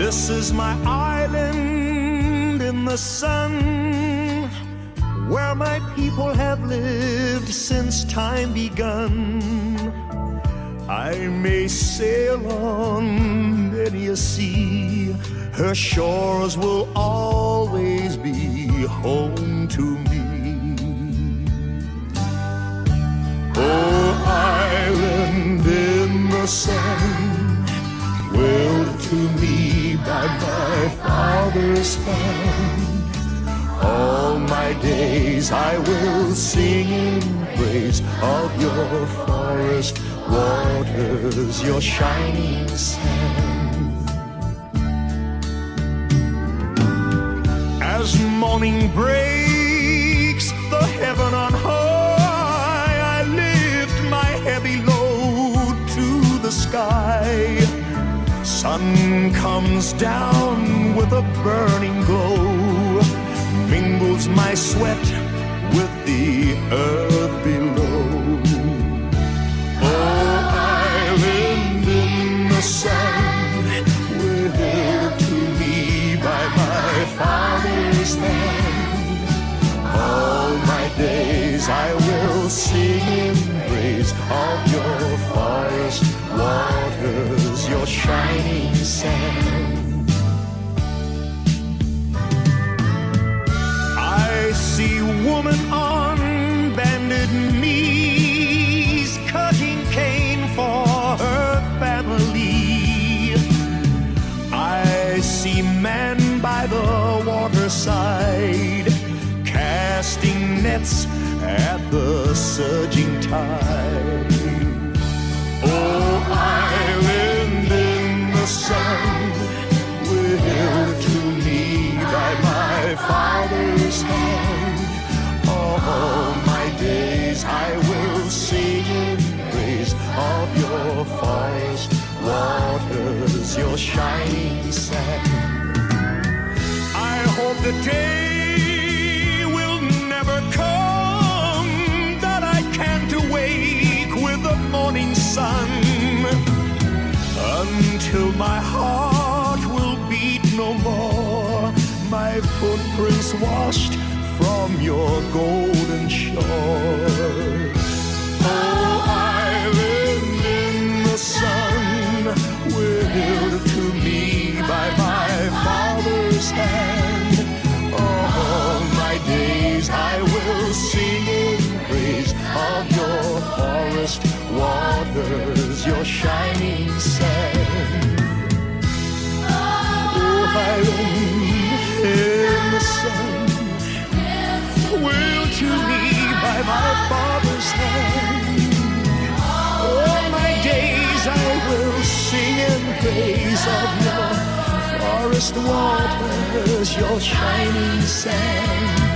This is my island in the sun, where my people have lived since time begun. I may sail on many a sea, her shores will always be home to me. Oh, island in the sun, willed to me by my father's hand, all my days I will sing in praise of your forest waters, your shining sand. As morning breaks the heaven on high, I lift my heavy load to the sky. Sun comes down with a burning glow, mingles my sweat with the earth below. Oh, island in the sun, willed to me by my father's hand, all my days I will sing in praise of your forest waters, your shining sand. I see woman on bended knees, cutting cane for her family. I see men by the waterside, casting nets at the surging tide. Oh, island in the sun, willed to me by my father's hand, all my days I will sing in praise of your forest waters, your shining sand. I hope the day will never come that I can't awake with the morning sun, until my heart will beat no more, my footprints washed from your golden shore. Oh, island in the sun, willed to me by my father's hand, all my days I will sing in praise of your forest waters, your shining sand. Oh, island in the sun, willed to me by my father's hand, all my days I will sing in praise of your forest waters, your shining sand.